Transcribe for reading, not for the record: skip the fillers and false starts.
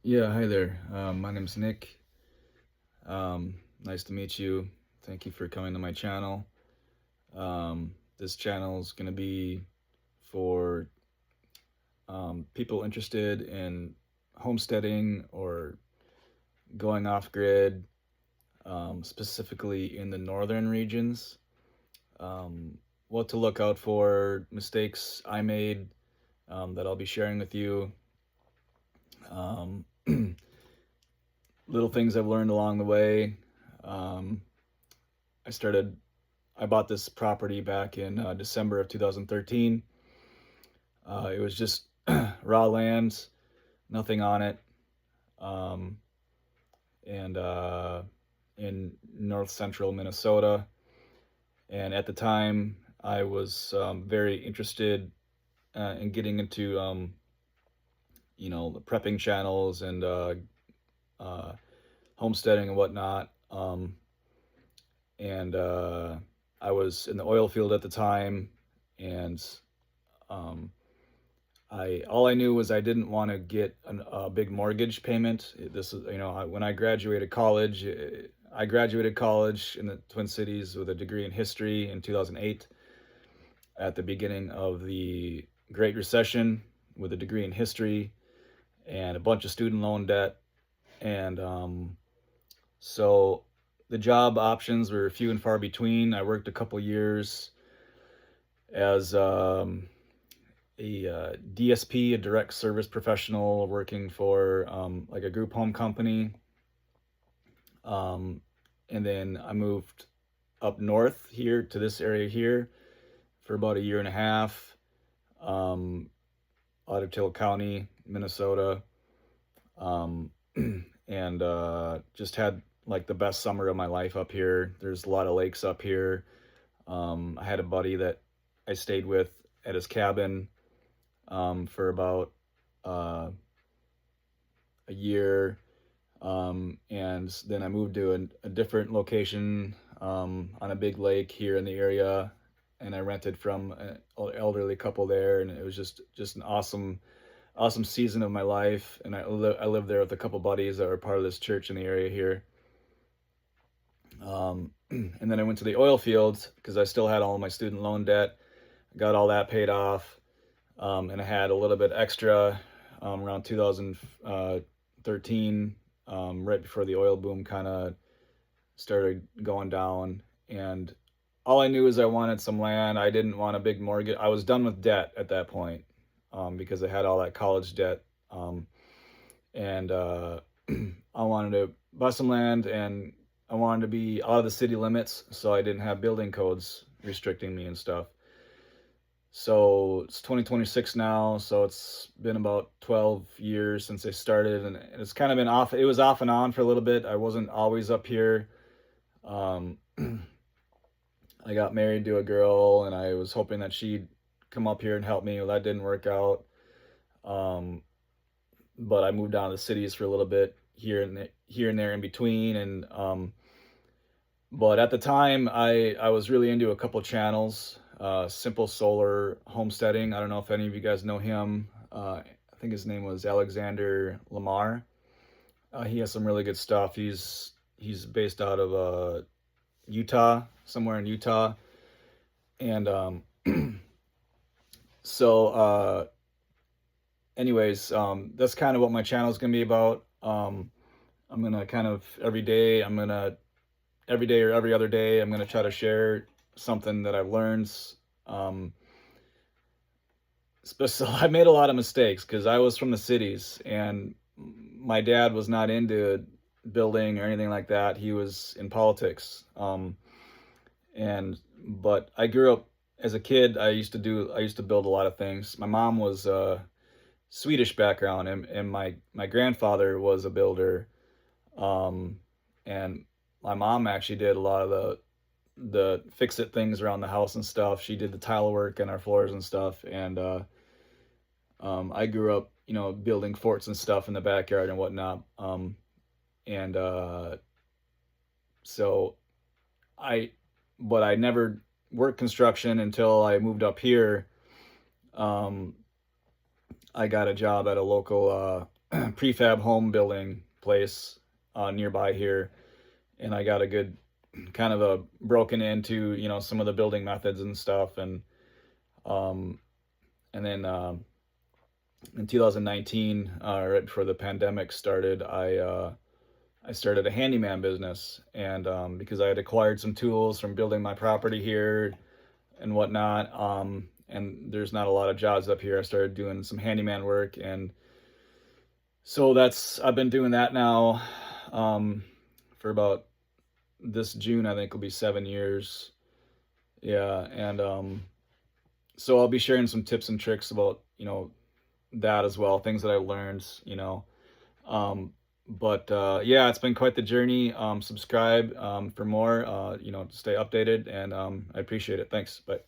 Yeah, hi there. My name's Nick. Nice to meet you. Thank you for coming to my channel. This channel is going to be for people interested in homesteading or going off grid, specifically in the northern regions. What to look out for, mistakes I made that I'll be sharing with you. Um, Little things I've learned along the way. Um, I started I bought this property back in December of 2013. It was just raw land, nothing on it, um, and in north central Minnesota. And at the time, I was very interested in getting into, the prepping channels and uh, homesteading and whatnot. And I was in the oil field at the time, and um, I all I knew was I didn't want to get a big mortgage payment. This is, when I graduated college, I graduated college in the Twin Cities with a degree in history in 2008 at the beginning of the Great Recession with a degree in history and a bunch of student loan debt. And so the job options were few and far between. I worked a couple years as a DSP, a direct service professional, working for like a group home company. Um, and then I moved up north here to this area here for about a year and a half, um, Otter County, Minnesota, um, and just had like the best summer of my life up here. There's a lot of lakes up here. I had a buddy that I stayed with at his cabin for about uh, a year. And then I moved to a different location on a big lake here in the area, and I rented from an elderly couple there, and it was just an awesome season of my life. And I lived there with a couple buddies that were part of this church in the area here. And then I went to the oil fields because I still had all my student loan debt. Got all that paid off, and I had a little bit extra around 2013, right before the oil boom kind of started going down. And all I knew is I wanted some land. I didn't want a big mortgage. I was done with debt at that point, because I had all that college debt. And I wanted to buy some land, and I wanted to be out of the city limits so I didn't have building codes restricting me and stuff. So it's 2026 now, so it's been about 12 years since I started, and it's kind of been off. It was off and on for a little bit. I wasn't always up here. Um, I got married to a girl, and I was hoping that she'd come up here and help me. Well, that didn't work out. Um, but I moved down to the cities for a little bit here and there in between, and but at the time, I was really into a couple channels. Simple Solar Homesteading. I don't know if any of you guys know him. I think his name was Alexander Lamar. He has some really good stuff. He's based out of Utah, somewhere in Utah, and so anyways, that's kind of what my channel is gonna be about. I'm gonna kind of every day or every other day, I'm gonna try to share something that I've learned. Um, so I made a lot of mistakes because I was from the cities, and my dad was not into building or anything like that. He was in politics. And but I grew up as a kid. I used to build a lot of things. My mom was Swedish background, and my grandfather was a builder. Um, and my mom actually did a lot of the fix it things around the house and stuff. She did the tile work and our floors and stuff. And I grew up, building forts and stuff in the backyard and whatnot. And so I, but I never worked construction until I moved up here. Um, I got a job at a local prefab home building place nearby here, and I got a good kind of a broken into, some of the building methods and stuff. Um, and then in 2019, right before the pandemic started, I started a handyman business, and because I had acquired some tools from building my property here and whatnot, and there's not a lot of jobs up here, I started doing some handyman work, and so I've been doing that now for about this June, I think will be 7 years. Yeah, and so I'll be sharing some tips and tricks about, that as well, things that I learned. Um, but yeah, it's been quite the journey. Subscribe for more, to stay updated, and I appreciate it. Thanks. Bye.